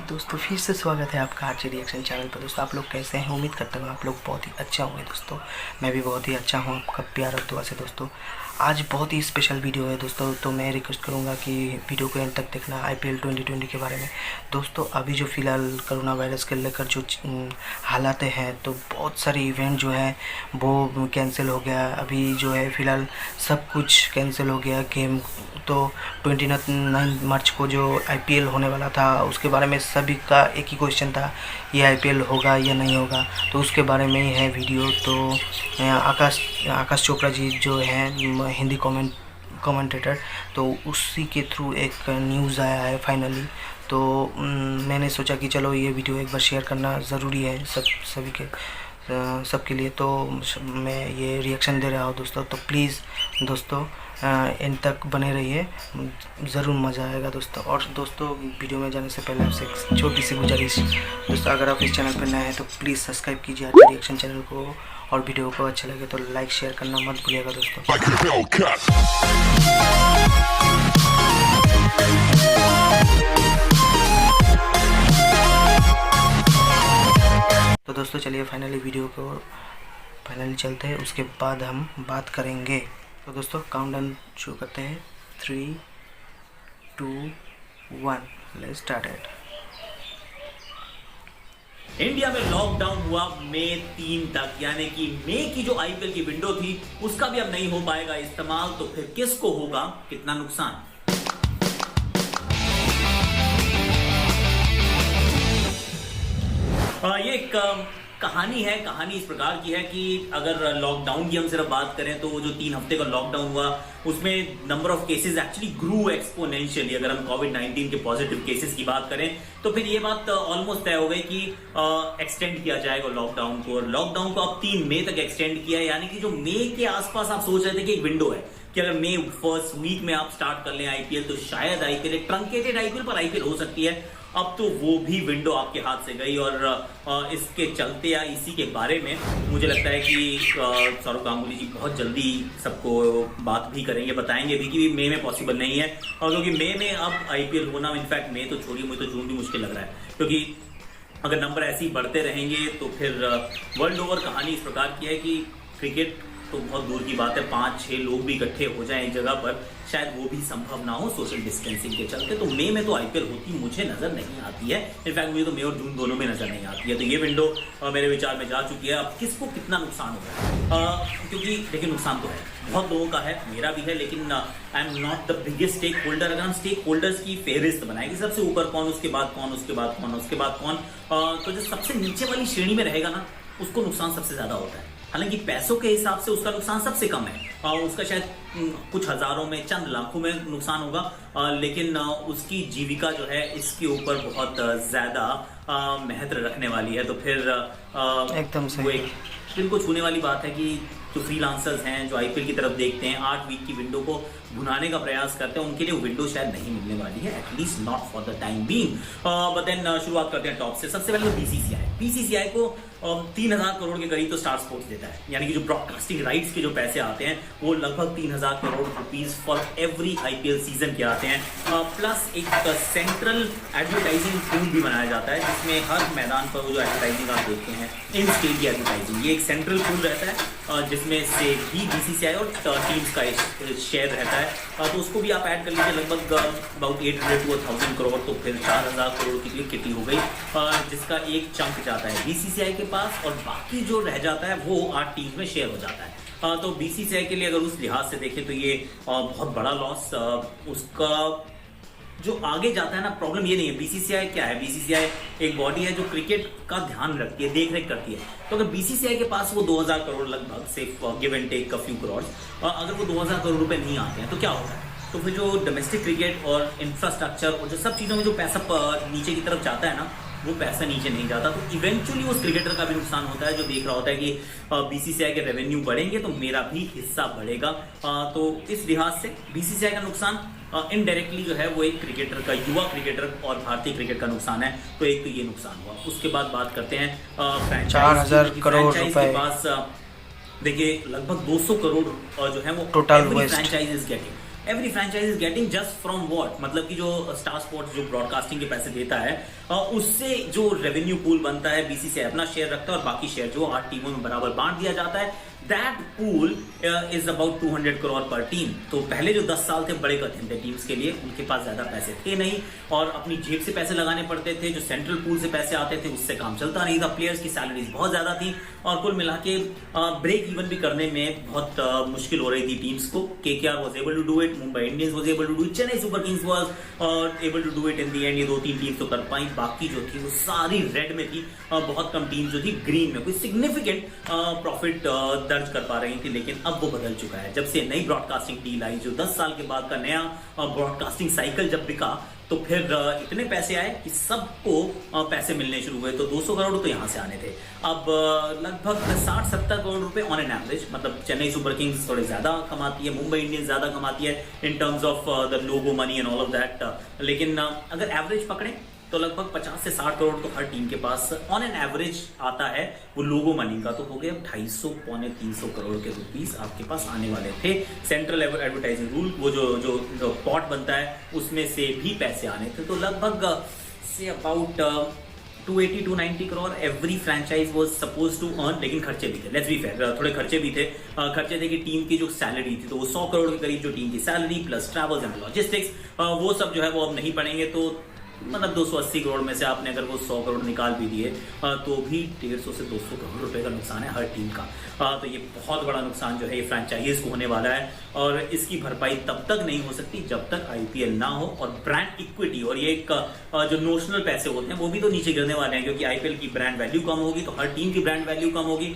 दोस्तों फिर से स्वागत है आपका आरजे रिएक्शन चैनल पर। दोस्तों आप लोग कैसे हैं? उम्मीद करता हूँ आप लोग बहुत ही अच्छा होंगे। दोस्तों मैं भी बहुत ही अच्छा हूँ आपका प्यार और दुआ से। दोस्तों आज बहुत ही स्पेशल वीडियो है दोस्तों, तो मैं रिक्वेस्ट करूँगा कि वीडियो को एंड तक देखना IPL 2020 के बारे में। दोस्तों अभी जो फ़िलहाल कोरोना वायरस के लेकर जो हालात हैं, तो बहुत सारे इवेंट जो है वो कैंसिल हो गया। अभी जो है फ़िलहाल सब कुछ कैंसिल हो गया। गेम तो 29 मार्च को जो IPL होने वाला था उसके बारे में सभी का एक ही क्वेश्चन था, ये IPL होगा या नहीं होगा। तो उसके बारे में ही है वीडियो। तो आकाश चोपड़ा जी जो हैं हिंदी कमेंटेटर, तो उसी के थ्रू एक न्यूज़ आया है फाइनली। तो मैंने सोचा कि चलो ये वीडियो एक बार शेयर करना ज़रूरी है सबके लिए। तो मैं ये रिएक्शन दे रहा हूँ दोस्तों। तो प्लीज़ दोस्तों एंड तक बने रहिए, ज़रूर मज़ा आएगा दोस्तों। और दोस्तों वीडियो में जाने से पहले आपसे एक छोटी सी गुजारिश दोस्तों, अगर आप इस चैनल पर नए हैं तो प्लीज़ सब्सक्राइब कीजिए आरजे रिएक्शन चैनल को, और वीडियो को अच्छा लगे तो लाइक शेयर करना मत भूलिएगा दोस्तों। तो दोस्तों चलिए फाइनली वीडियो को फाइनली चलते हैं, उसके बाद हम बात करेंगे। तो दोस्तों काउंटडाउन शुरू करते हैं। 3, 2, 1 लेट्स स्टार्ट इट। इंडिया में लॉकडाउन हुआ मई 3 तक, यानी कि मई की जो IPL की विंडो थी उसका भी अब नहीं हो पाएगा इस्तेमाल। तो फिर किसको होगा कितना नुकसान? ये एक कहानी है। कहानी इस प्रकार की है कि अगर लॉकडाउन की हम सिर्फ बात करें तो जो 3 हफ्ते का लॉकडाउन हुआ उसमें number of cases actually grew exponentially. अगर हम कोविड-19 के पॉजिटिव केसेस की बात करें तो फिर ये बात ऑलमोस्ट तय हो गई कि एक्सटेंड किया जाएगा लॉकडाउन को। और लॉकडाउन को अब 3 मई तक एक्सटेंड किया है, यानी कि जो मई के आसपास आप सोच रहे थे कि एक विंडो है कि अगर मई फर्स्ट वीक में आप स्टार्ट कर लें IPL तो शायद IPL एक ट्रंकेटेड IPL पर IPL हो सकती है। अब तो वो भी विंडो आपके हाथ से गई। और इसके चलते या इसी के बारे में मुझे लगता है कि सौरव गांगुली जी बहुत जल्दी सबको बात भी करेंगे, बताएंगे भी कि मई में पॉसिबल नहीं है। और क्योंकि मई में अब IPL होना, इनफैक्ट मई तो छोड़िए, मुझे तो जून भी मुश्किल लग रहा है, क्योंकि अगर नंबर ऐसे ही बढ़ते रहेंगे तो फिर वर्ल्ड ओवर कहानी इस प्रकार की है कि क्रिकेट तो बहुत दूर की बात है, 5-6 लोग भी इकट्ठे हो जाएं एक जगह पर, शायद वो भी संभव ना हो सोशल डिस्टेंसिंग के चलते। तो मई में तो IPL होती मुझे नजर नहीं आती है। इनफैक्ट मुझे तो मई और जून दोनों में नजर नहीं आती है। तो ये विंडो मेरे विचार में जा चुकी है। अब किसको कितना नुकसान होगा, क्योंकि देखिए नुकसान तो है, बहुत लोगों का है, मेरा भी है, लेकिन I am not the biggest stakeholder. अगर हम स्टेक होल्डर्स की फेहरिस्त बनाएंगे, सबसे ऊपर कौन, उसके बाद कौन, उसके बाद कौन, उसके बाद कौन, तो जो सबसे नीचे वाली श्रेणी में रहेगा ना उसको नुकसान सबसे ज्यादा होता है। हालांकि पैसों के हिसाब से उसका नुकसान सबसे कम है, उसका शायद कुछ हजारों में, चंद लाखों में नुकसान होगा, लेकिन उसकी जीविका जो है इसके ऊपर बहुत ज्यादा महत्व रखने वाली है। तो फिर एकदम सही, वो एक दिल को छूने वाली बात है कि जो फ्रीलांसर्स हैं, जो IPL की तरफ देखते हैं, 8 वीक की विंडो को भुनाने का प्रयास करते हैं, उनके लिए विंडो शायद नहीं मिलने वाली है, at least not for the time being. But then शुरुआत करते हैं टॉप से। सबसे पहले तो BCCI को 3000 करोड़ के करीब तो स्टार स्पोर्ट्स देता है, यानी कि जो ब्रॉडकास्टिंग राइट्स के जो पैसे आते हैं वो लगभग 3000 crore rupees for every IPL season के आते हैं। प्लस एक सेंट्रल एडवर्टाइजिंग पूल भी बनाया जाता है, जिसमें हर मैदान पर वो जो एडवर्टाइजिंग आप देखते हैं, इन स्टेट एडवर्टाइजिंग, ये एक सेंट्रल पूल रहता है जिसमें से भी BCCI और टीम्स का शेयर रहता है। तो उसको भी आप ऐड कर लीजिए, लगभग अबाउट 800 to 1000 करोड़, तो फिर 4000 करोड़ की लिए किटी हो गई, जिसका एक चंक जाता है BCCI के पास, और बाकी जो रह जाता है वो 8 टीम्स में शेयर हो जाता है। तो BCCI के लिए अगर उस लिहाज से देखें तो ये बहुत बड़ा लॉस। उसका जो आगे जाता है ना, प्रॉब्लम ये नहीं है। BCCI क्या है? BCCI एक बॉडी है जो क्रिकेट का ध्यान रखती है, देख रेख करती है। तो अगर BCCI के पास वो 2000 करोड़ लगभग से give and take few crore, अगर वो 2000 करोड़ रुपए नहीं आते हैं तो क्या होता है? तो फिर जो डोमेस्टिक क्रिकेट और इंफ्रास्ट्रक्चर और जो सब चीज़ों में जो पैसा नीचे की तरफ जाता है ना, वो पैसा नीचे नहीं जाता। तो इवेंचुअली उस क्रिकेटर का भी नुकसान होता है, जो देख रहा होता है कि BCCI के रेवेन्यू बढ़ेंगे तो मेरा भी हिस्सा बढ़ेगा। तो इस लिहाज से BCCI का नुकसान इनडायरेक्टली जो है वो एक क्रिकेटर का, युवा क्रिकेटर और भारतीय क्रिकेट का नुकसान है। तो एक तो ये नुकसान हुआ। उसके बाद बात करते हैं फ्रेंचाइज 4000 करोड़ रुपए के पास। देखिए लगभग 200 करोड़ जो है वो total franchise is getting, every franchise is getting just from what, मतलब कि जो स्टार स्पोर्ट्स जो ब्रॉडकास्टिंग के पैसे देता है उससे जो रेवेन्यू पूल बनता है, बीसीसीआई अपना शेयर रखता है और बाकी शेयर जो 8 टीमों में बराबर बांट दिया जाता है। That pool is about 200 crore पर टीम। तो पहले जो 10 साल थे बड़े कठिन थे टीम्स के लिए, उनके पास ज्यादा पैसे थे नहीं और अपनी जेब से पैसे लगाने पड़ते थे, जो सेंट्रल पूल से पैसे आते थे उससे काम चलता नहीं था, प्लेयर्स की सैलरीज बहुत ज्यादा थी और कुल मिला के ब्रेक इवन भी करने में बहुत मुश्किल हो रही थी टीम्स को। KKR was able to do it, Mumbai Indians was able to do it, Chennai Super Kings was able to do it in the end. ये 2-3 टीम्स तो कर पाई, बाकी जो थी वो सारी रेड में थी, बहुत कम टीम्स जो थी ग्रीन में, कोई सिग्निफिकेंट प्रॉफिट दर्ज कर पा रही थी। लेकिन अब वो बदल चुका है जब से नई ब्रॉडकास्टिंग डील आई, जो 10 साल के बाद का नया ब्रॉडकास्टिंग साइकिल जब बिका तो फिर इतने पैसे आए कि सबको पैसे मिलने शुरू हुए। तो 200 करोड़ तो यहाँ से आने थे, अब लगभग 60-70 करोड़ रुपए ऑन एन एवरेज, मतलब चेन्नई सुपर किंग्स थोड़े ज्यादा कमाती है, मुंबई इंडियंस ज्यादा कमाती है in terms of the logo money and all of that. लेकिन अगर एवरेज पकड़े तो लगभग 50 से 60 करोड़ तो हर टीम के पास ऑन एन एवरेज आता है वो लोगो मनी का। तो हो गया 250-300 करोड़ के रुपीस आपके पास आने वाले थे। सेंट्रल एडवर्टाइजिंग रूल, वो जो पॉट बनता है उसमें से भी पैसे आने थे। तो लगभग से about 280-290 crore every franchise was suppose to earn. लेकिन खर्चे भी थे, लेट्स बी फेयर, थोड़े खर्चे भी थे। खर्चे थे कि टीम की जो सैलरी थी तो वो 100 करोड़ के करीब जो टीम की salary plus travels and logistics, वो सब जो है वो अब नहीं पड़ेंगे। तो मतलब 280 करोड़ में से आपने अगर वो 100 करोड़ निकाल भी दिए तो भी 150 से 200 करोड़ रुपए का नुकसान है हर टीम का। तो ये बहुत बड़ा नुकसान जो है ये फ्रेंचाइजीज को होने वाला है और इसकी भरपाई तब तक नहीं हो सकती जब तक आईपीएल ना हो और ब्रांड इक्विटी और ये एक जो नोशनल पैसे होते हैं वो भी तो नीचे गिरने वाले हैं, क्योंकि आईपीएल की ब्रांड वैल्यू कम होगी तो हर टीम की ब्रांड वैल्यू कम होगी।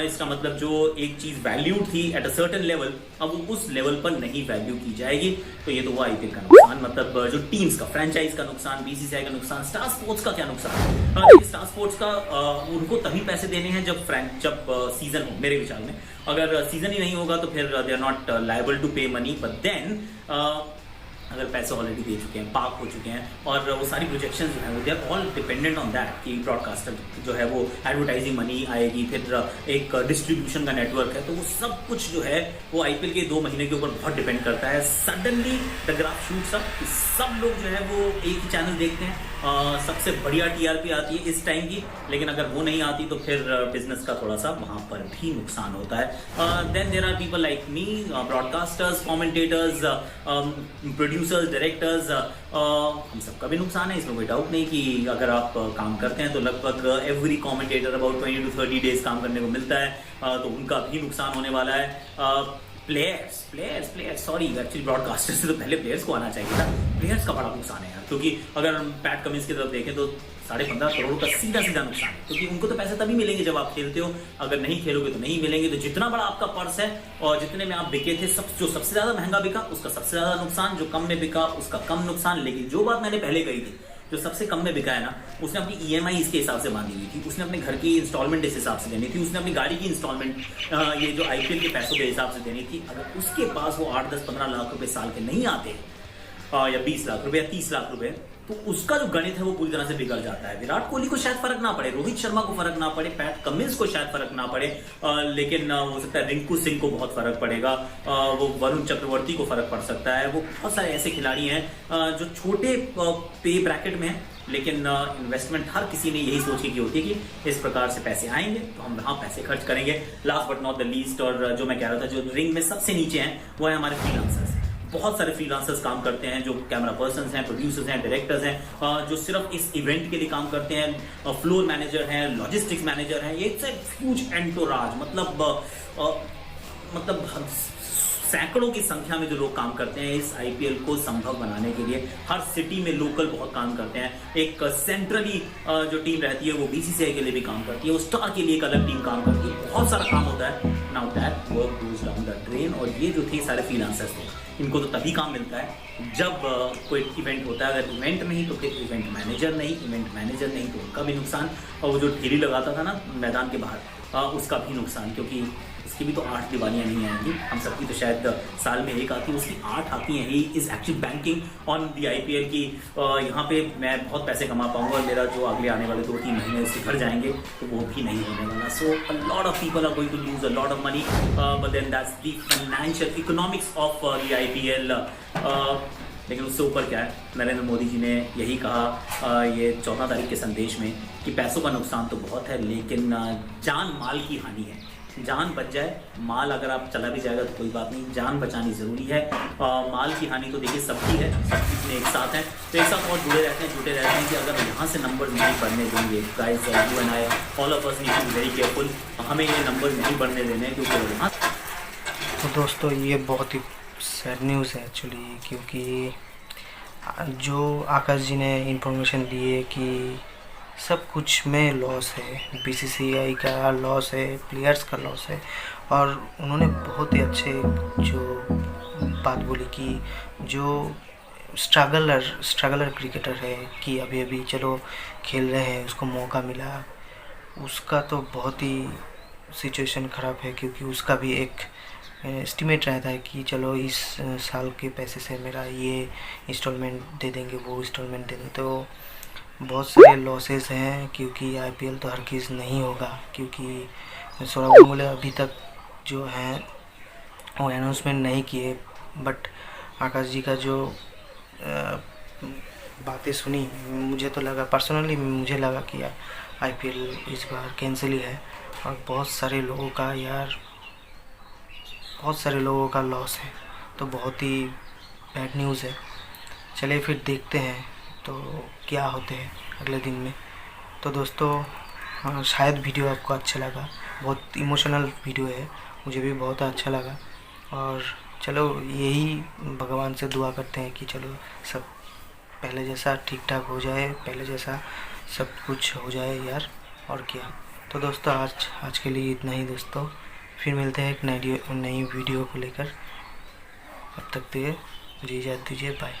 इसका मतलब जो एक चीज वैल्यूड थी एट अ सर्टेन लेवल, अब वो उस लेवल पर नहीं वैल्यू की जाएगी। तो ये तो हुआ आईपीएल का नुकसान, मतलब जो टीम्स का, फ्रेंचाइज का नुकसान, बीसीसीआई का नुकसान। स्टार स्पोर्ट्स का क्या नुकसान? स्टार स्पोर्ट्स का उनको तभी पैसे देने हैं जब सीजन हो। मेरे विचार में अगर सीजन ही नहीं होगा तो फिर they are not liable to pay money, but then अगर पैसे ऑलरेडी दे चुके हैं, पार्क हो चुके हैं और वो सारी प्रोजेक्शन जो है वो they are all dependent on that कि ब्रॉडकास्टर जो है वो एडवर्टाइजिंग मनी आएगी, फिर एक डिस्ट्रीब्यूशन का नेटवर्क है, तो वो सब कुछ जो है वो आईपीएल के 2 महीने के ऊपर बहुत डिपेंड करता है। Suddenly the graph shoots up, सब लोग जो है वो एक ही चैनल देखते हैं, सबसे बढ़िया टीआरपी आती है इस टाइम की, लेकिन अगर वो नहीं आती तो फिर बिजनेस का थोड़ा सा वहां पर भी नुकसान होता है। Then there are people like me, broadcasters, commentators, producers, directors, हम सबका भी नुकसान है, इसमें कोई डाउट नहीं कि अगर आप काम करते हैं तो लगभग every commentator about 20 to 30 days काम करने को मिलता है, तो उनका भी नुकसान होने वाला है। प्लेयर्स सॉरी, एक्चुअली ब्रॉडकास्टर से तो पहले प्लेयर्स को आना चाहिए था। प्लेयर्स का बड़ा नुकसान है यार, क्योंकि अगर हम पैट कमिंस की तरफ देखें तो 15.5 करोड़ का सीधा नुकसान है, क्योंकि उनको तो पैसे तभी मिलेंगे जब आप खेलते हो, अगर नहीं खेलोगे तो नहीं मिलेंगे। तो जितना बड़ा आपका पर्स है और जितने में आप बिके थे, जो सबसे ज्यादा महंगा बिका उसका सबसे ज्यादा नुकसान, जो कम में बिका उसका कम नुकसान। लेकिन जो बात मैंने पहले कही थी, जो सबसे कम में बिका है ना, उसने अपनी ईएमआई इसके हिसाब से बांधी हुई थी, उसने अपने घर की इंस्टॉलमेंट इस हिसाब से देनी थी, उसने अपनी गाड़ी की इंस्टॉलमेंट ये जो आईपीएल के पैसों के हिसाब से देनी थी। अगर उसके पास वो 8, 10, 15 लाख रुपए साल के नहीं आते या 20 लाख रुपए या 30 लाख रुपए, तो उसका जो गणित है वो पूरी तरह से बिगड़ जाता है। विराट कोहली को शायद फर्क ना पड़े, रोहित शर्मा को फर्क ना पड़े, पैट कमिंस को शायद फर्क ना पड़े, लेकिन हो सकता है रिंकू सिंह को बहुत फर्क पड़ेगा, वो वरुण चक्रवर्ती को फर्क पड़ सकता है। वो बहुत सारे ऐसे खिलाड़ी हैं जो छोटे पे ब्रैकेट में हैं, लेकिन इन्वेस्टमेंट हर किसी ने यही सोच की होती है कि इस प्रकार से पैसे आएंगे तो हम वहां पैसे खर्च करेंगे। Last but not the least, और जो मैं कह रहा था, जो रिंग में सबसे नीचे हैं वो है हमारे फ्रीलांसर्स। बहुत सारे फ्रीलांसर्स काम करते हैं, जो कैमरा पर्सन्स हैं, प्रोड्यूसर्स हैं, डायरेक्टर्स हैं, जो सिर्फ इस इवेंट के लिए काम करते हैं, फ्लोर मैनेजर हैं, लॉजिस्टिक्स मैनेजर हैं। ये इट्स अ ह्यूज एंटोराज, मतलब सैकड़ों की संख्या में जो लोग काम करते हैं इस आईपीएल को संभव बनाने के लिए। हर सिटी में लोकल बहुत काम करते हैं। एक सेंट्रली जो टीम रहती है वो बीसीसीआई के लिए भी काम करती है, वो स्टार के लिए एक अलग टीम काम करती है, बहुत सारा काम होता है। Now that work goes down the drain. और ये जो थे सारे फ्रीलांसर्स थे, इनको तो तभी काम मिलता है जब कोई इवेंट होता है। अगर इवेंट नहीं तो फिर इवेंट मैनेजर नहीं, इवेंट मैनेजर नहीं तो उनका भी नुकसान, और वो जो ठेली लगाता था ना मैदान के बाहर, उसका भी नुकसान, क्योंकि उसकी भी तो 8 दिवालियाँ नहीं आएंगी, हम सबकी तो शायद साल में एक आती है, उसकी 8 आती हैं। He is actually banking on the IPL की यहाँ पे मैं बहुत पैसे कमा पाऊंगा और मेरा जो अगले आने वाले 2-3 महीने उसके घर जाएंगे तो वो भी नहीं होने वाला। So a lot of people are going to lose a lot of money, but then that's the financial economics of the IPL। लेकिन उससे ऊपर क्या है, नरेंद्र मोदी जी ने यही कहा ये 14 तारीख के संदेश में कि पैसों का नुकसान तो बहुत है लेकिन जान माल की हानि है। जान बच जाए, माल अगर आप चला भी जाएगा तो कोई बात नहीं, जान बचानी ज़रूरी है। माल की हानि तो देखिए सबकी है, सबकी में एक साथ है, तो एक साथ और जुड़े रहते हैं कि अगर यहाँ से नंबर नहीं बढ़ने देंगे, guys you and I all of us need to be very careful, हमें ये नंबर नहीं बढ़ने देने हैं क्योंकि यहाँ। तो दोस्तों ये बहुत ही सैड न्यूज़ है एक्चुअली, क्योंकि जो आकाश जी ने इंफॉर्मेशन दी है कि सब कुछ में लॉस है, BCCI का लॉस है, प्लेयर्स का लॉस है, और उन्होंने बहुत ही अच्छे जो बात बोली कि जो स्ट्रगलर क्रिकेटर है कि अभी चलो खेल रहे हैं, उसको मौका मिला, उसका तो बहुत ही सिचुएशन ख़राब है, क्योंकि उसका भी एक एस्टिमेट रहता है कि चलो इस साल के पैसे से मेरा ये इंस्टॉलमेंट दे देंगे, वो इंस्टॉलमेंट दे देंगे। तो बहुत सारे लॉसेस हैं, क्योंकि IPL तो हर किस नहीं होगा, क्योंकि सौरभ गांगुली अभी तक जो हैं वो अनाउंसमेंट नहीं किए, बट आकाश जी का जो बातें सुनी, मुझे तो लगा पर्सनली, मुझे लगा कि IPL इस बार कैंसिल ही है, और बहुत सारे लोगों का लॉस है, तो बहुत ही बैड न्यूज़ है। चलिए फिर देखते हैं तो क्या होते हैं अगले दिन में। तो दोस्तों शायद वीडियो आपको अच्छा लगा, बहुत इमोशनल वीडियो है, मुझे भी बहुत अच्छा लगा, और चलो यही भगवान से दुआ करते हैं कि चलो सब पहले जैसा ठीक ठाक हो जाए, पहले जैसा सब कुछ हो जाए यार, और क्या। तो दोस्तों आज के लिए इतना ही दोस्तों, फिर मिलते हैं एक नई वीडियो को लेकर, अब तक के लिए मुझे इजाज़त दीजिए, बाय।